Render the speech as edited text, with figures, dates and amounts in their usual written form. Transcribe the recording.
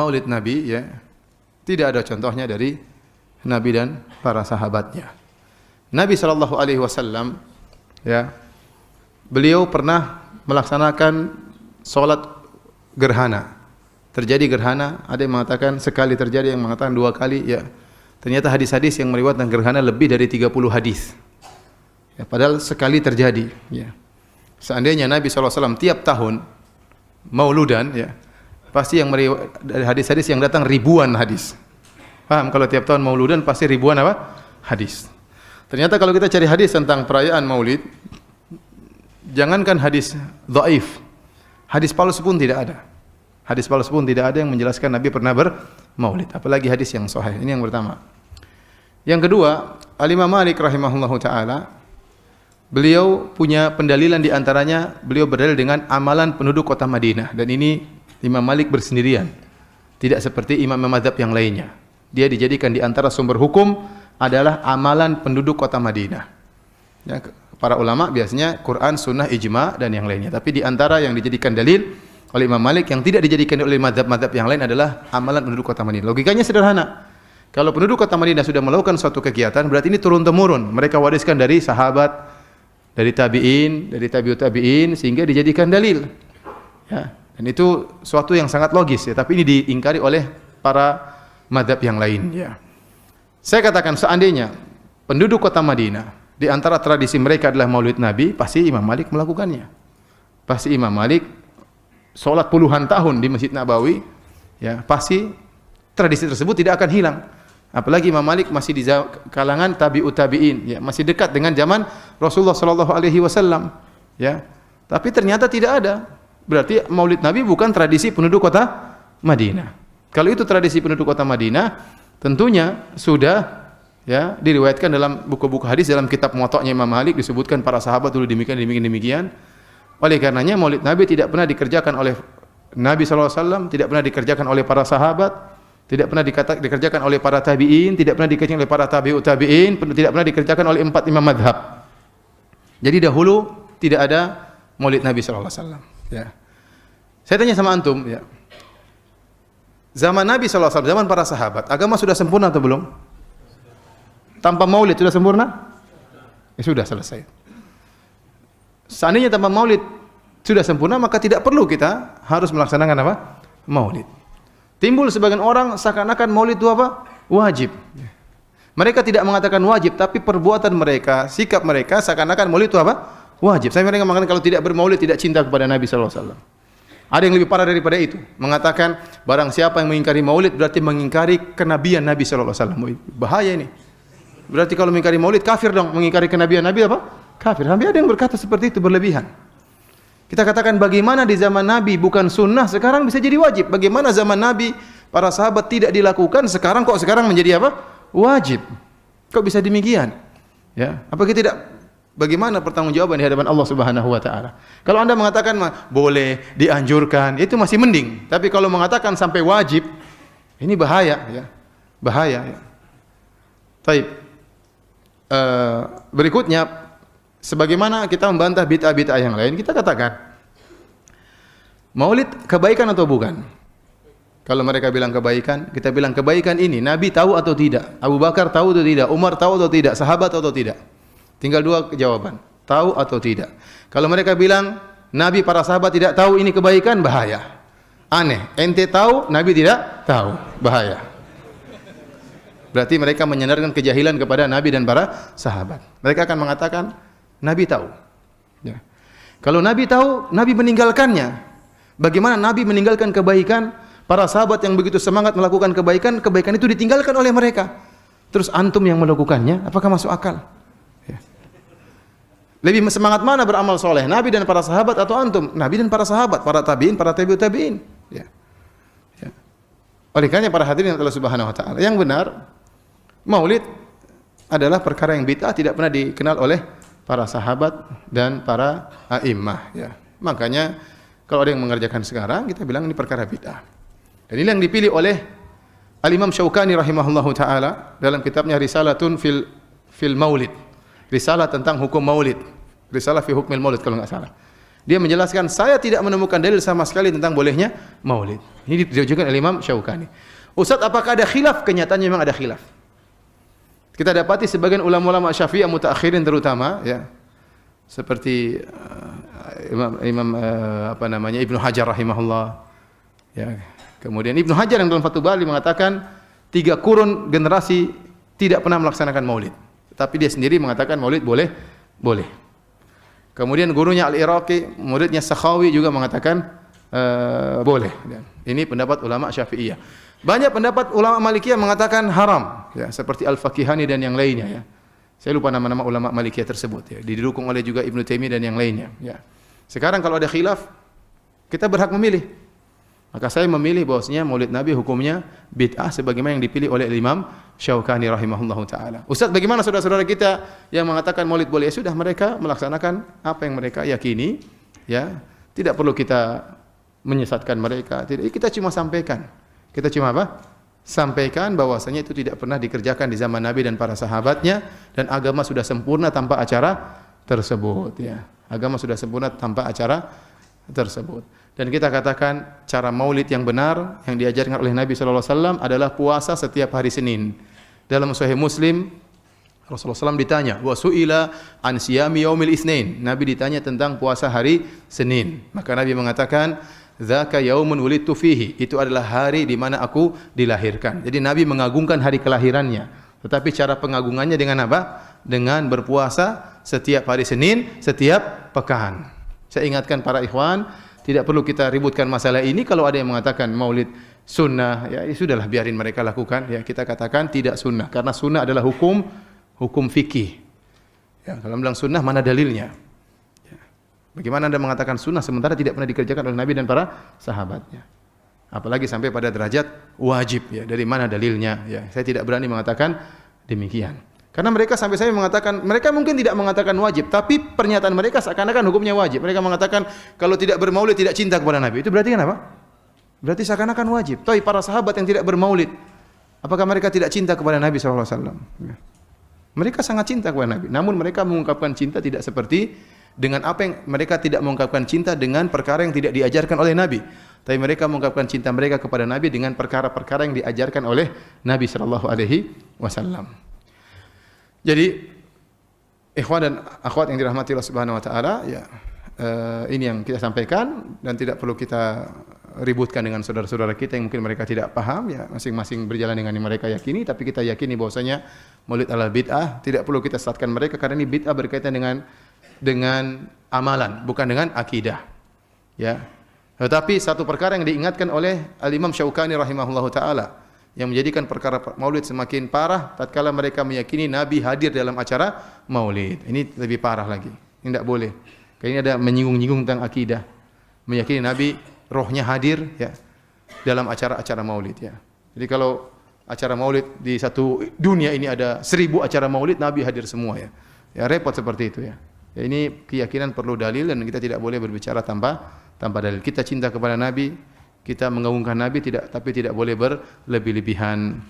Maulid Nabi ya, tidak ada contohnya dari Nabi dan para sahabatnya. Nabi sallallahu alaihi wasallam ya, beliau pernah melaksanakan salat gerhana. Terjadi gerhana, ada yang mengatakan sekali terjadi, yang mengatakan 2 kali ya. Ternyata hadis-hadis yang meriwayatkan gerhana lebih dari 30 hadis. Ya, padahal sekali terjadi ya. Seandainya Nabi SAW tiap tahun mauludan ya, pasti yang dari hadis-hadis yang datang ribuan hadis. Paham? Kalau tiap tahun mauludan pasti ribuan apa? Hadis. Ternyata kalau kita cari hadis tentang perayaan maulid, jangankan hadis dhaif, hadis palsu pun tidak ada. Hadis palsu pun tidak ada yang menjelaskan Nabi pernah bermaulid, apalagi hadis yang sahih. Ini yang pertama. Yang kedua, Al-Imam Malik rahimahullahu taala, beliau punya pendalilan di antaranya, beliau berdalil dengan amalan penduduk kota Madinah, dan ini Imam Malik bersendirian. Tidak seperti imam mazhab yang lainnya. Dia dijadikan di antara sumber hukum adalah amalan penduduk kota Madinah. Ya, para ulama biasanya Quran, sunnah, ijma dan yang lainnya. Tapi di antara yang dijadikan dalil oleh Imam Malik yang tidak dijadikan oleh mazhab-mazhab yang lain adalah amalan penduduk kota Madinah. Logikanya sederhana. Kalau penduduk kota Madinah sudah melakukan suatu kegiatan, berarti ini turun-temurun. Mereka wariskan dari sahabat, dari tabi'in, dari tabi'ut tabi'in, sehingga dijadikan dalil. Ya, dan itu suatu yang sangat logis ya, tapi ini diingkari oleh para mazhab yang lain ya. Saya katakan seandainya penduduk kota Madinah di antara tradisi mereka adalah Maulid Nabi, pasti Imam Malik melakukannya. Pasti Imam Malik salat puluhan tahun di Masjid Nabawi, ya, pasti tradisi tersebut tidak akan hilang. Apalagi Imam Malik masih di kalangan tabi'ut tabi'in, ya, masih dekat dengan zaman Rasulullah sallallahu alaihi wasallam, ya. Tapi ternyata tidak ada. Berarti Maulid Nabi bukan tradisi penduduk kota Madinah. Kalau itu tradisi penduduk kota Madinah, tentunya sudah ya diriwayatkan dalam buku-buku hadis, dalam kitab Muwatta'nya Imam Malik disebutkan para sahabat dulu demikian. Oleh karenanya Maulid Nabi tidak pernah dikerjakan oleh Nabi sallallahu alaihi wasallam, tidak pernah dikerjakan oleh para sahabat, tidak pernah dikerjakan oleh para tabi'in, tidak pernah dikerjakan oleh para tabi'ut tabi'in, tidak pernah dikerjakan oleh 4 imam madhab. Jadi dahulu tidak ada Maulid Nabi sallallahu alaihi wasallam, ya. Saya tanya sama antum, ya. Zaman Nabi sallallahu alaihi wasallam, zaman para sahabat, agama sudah sempurna atau belum? Tanpa Maulid sudah sempurna? Ya sudah, selesai. Seandainya tanpa Maulid sudah sempurna, maka tidak perlu kita harus melaksanakan apa? Maulid. Timbul sebagian orang seakan-akan Maulid itu apa? Wajib. Mereka tidak mengatakan wajib, tapi perbuatan mereka, sikap mereka seakan-akan Maulid itu apa? Wajib. Saya mereka mengatakan kalau tidak bermaulid tidak cinta kepada Nabi sallallahu alaihi wasallam. Ada yang lebih parah daripada itu, mengatakan barang siapa yang mengingkari Maulid berarti mengingkari kenabian Nabi sallallahu alaihi wasallam. Bahaya ini. Berarti kalau mengingkari Maulid kafir dong, mengingkari kenabian Nabi apa? Kafir. Sampai ada yang berkata seperti itu, berlebihan. Kita katakan bagaimana di zaman Nabi bukan sunnah, sekarang bisa jadi wajib. Bagaimana zaman Nabi para sahabat tidak dilakukan, sekarang kok sekarang menjadi apa? Wajib. Kok bisa demikian? Ya, apa kita tidak? Bagaimana pertanggungjawaban di hadapan Allah Subhanahu wa taala? Kalau Anda mengatakan boleh, dianjurkan, itu masih mending. Tapi kalau mengatakan sampai wajib, ini bahaya ya. Bahaya ya. Baik. Berikutnya, sebagaimana kita membantah bid'ah-bid'ah yang lain, kita katakan Maulid kebaikan atau bukan? Kalau mereka bilang kebaikan, kita bilang kebaikan ini Nabi tahu atau tidak? Abu Bakar tahu atau tidak? Umar tahu atau tidak? Sahabat tahu atau tidak? Tinggal 2 jawaban, tahu atau tidak. Kalau mereka bilang Nabi para sahabat tidak tahu ini kebaikan, bahaya. Aneh, ente tahu, Nabi tidak tahu, bahaya. Berarti mereka menyandarkan kejahilan kepada Nabi dan para sahabat. Mereka akan mengatakan Nabi tahu. Ya. Kalau Nabi tahu, Nabi meninggalkannya. Bagaimana Nabi meninggalkan kebaikan? Para sahabat yang begitu semangat melakukan kebaikan, kebaikan itu ditinggalkan oleh mereka. Terus antum yang melakukannya, apakah masuk akal? Ya. Lebih semangat mana beramal soleh? Nabi dan para sahabat atau antum? Nabi dan para sahabat, para tabi'in, para tabi'ut tabi'in. Ya. Ya. Oleh karena para hadirin Allah Subhanahu wa taala, yang benar Maulid adalah perkara yang bid'ah, tidak pernah dikenal oleh para sahabat dan para a'immah, ya. Makanya kalau ada yang mengerjakan sekarang, kita bilang ini perkara bid'ah. Dan ini yang dipilih oleh Al-Imam Syaukani rahimahullahu taala dalam kitabnya Risalatun fil Maulid. Risalah tentang hukum Maulid. Risalah fi hukmil Maulid kalau enggak salah. Dia menjelaskan, saya tidak menemukan dalil sama sekali tentang bolehnya maulid. Ini diriwayatkan oleh Imam Syaukani. Ustaz, apakah ada khilaf? Kenyataannya memang ada khilaf. Kita dapati sebagian ulama-ulama Syafi'iyah mutaakhirin terutama, ya, seperti Ibnu Hajar rahimahullah. Ya, kemudian Ibnu Hajar yang dalam Fathul Bari mengatakan 3 kurun generasi tidak pernah melaksanakan maulid. Tapi dia sendiri mengatakan maulid boleh. Kemudian gurunya Al-Iraqi, muridnya Sakhawi juga mengatakan boleh. Ini pendapat ulama Syafi'iyah. Banyak pendapat ulama Malikiyah mengatakan haram, ya, seperti Al-Faqihani dan yang lainnya, ya. Saya lupa nama-nama ulama Malikiyah tersebut, ya. Didukung oleh juga Ibnu Taimiyah dan yang lainnya, ya. Sekarang kalau ada khilaf, kita berhak memilih. Maka saya memilih bahwasanya Maulid Nabi hukumnya bid'ah sebagaimana yang dipilih oleh Imam Syaukani rahimahullahu taala. Ustaz, bagaimana saudara-saudara kita yang mengatakan Maulid boleh? Ya sudah, mereka melaksanakan apa yang mereka yakini, ya. Tidak perlu kita menyesatkan mereka. Tidak, kita cuma sampaikan. Kita cuma apa? Sampaikan bahwasanya itu tidak pernah dikerjakan di zaman Nabi dan para sahabatnya, dan agama sudah sempurna tanpa acara tersebut, ya. Agama sudah sempurna tanpa acara tersebut. Dan kita katakan cara maulid yang benar yang diajarkan oleh Nabi sallallahu alaihi wasallam adalah puasa setiap hari Senin. Dalam Sahih Muslim, Rasulullah SAW ditanya, wa su'ila an siyami yaumil itsnain. Nabi ditanya tentang puasa hari Senin. Maka Nabi mengatakan, dzaka yaumun wulidtu fihi. Itu adalah hari di mana aku dilahirkan. Jadi Nabi mengagungkan hari kelahirannya. Tetapi cara pengagungannya dengan apa? Dengan berpuasa setiap hari Senin, setiap pekan. Saya ingatkan para ikhwan, tidak perlu kita ributkan masalah ini. Kalau ada yang mengatakan maulid sunnah, ya sudahlah, biarin mereka lakukan. Ya, kita katakan tidak sunnah, karena sunnah adalah hukum fikih. Ya, kalau bilang sunnah, mana dalilnya? Ya. Bagaimana Anda mengatakan sunnah sementara tidak pernah dikerjakan oleh Nabi dan para sahabatnya? Apalagi sampai pada derajat wajib. Ya, dari mana dalilnya? Ya, saya tidak berani mengatakan demikian. Karena mereka sampai saya mengatakan, mereka mungkin tidak mengatakan wajib, tapi pernyataan mereka seakan-akan hukumnya wajib. Mereka mengatakan kalau tidak bermaulid tidak cinta kepada Nabi. Itu berarti kan apa? Berarti seakan-akan wajib. Tapi para sahabat yang tidak bermaulid, apakah mereka tidak cinta kepada Nabi sallallahu alaihi wasallam? Mereka sangat cinta kepada Nabi. Namun mereka mengungkapkan cinta tidak seperti dengan apa yang mereka tidak mengungkapkan cinta dengan perkara yang tidak diajarkan oleh Nabi. Tapi mereka mengungkapkan cinta mereka kepada Nabi dengan perkara-perkara yang diajarkan oleh Nabi sallallahu alaihi wasallam. Jadi ikhwan dan akhwat yang dirahmati Allah Subhanahu wa taala, ya, ini yang kita sampaikan dan tidak perlu kita ributkan dengan saudara-saudara kita yang mungkin mereka tidak paham, ya, masing-masing berjalan dengan yang mereka yakini, tapi kita yakini bahwasanya maulid adalah bid'ah, tidak perlu kita sesatkan mereka karena ini bid'ah berkaitan dengan amalan, bukan dengan akidah. Ya. Tetapi satu perkara yang diingatkan oleh Al-Imam Syaukani rahimahullahu taala yang menjadikan perkara maulid semakin parah tatkala mereka meyakini Nabi hadir dalam acara maulid. Ini lebih parah lagi. Ini tidak boleh. Karena ini ada menyinggung-nyinggung tentang akidah. Meyakini Nabi rohnya hadir, ya, dalam acara-acara maulid, ya. Jadi kalau acara maulid di satu dunia ini ada 1000 acara maulid, Nabi hadir semua, ya. Ya, repot seperti itu, ya. Ya, ini keyakinan perlu dalil dan kita tidak boleh berbicara tanpa dalil. Kita cinta kepada Nabi, kita mengagungkan Nabi, tapi tidak boleh berlebih-lebihan.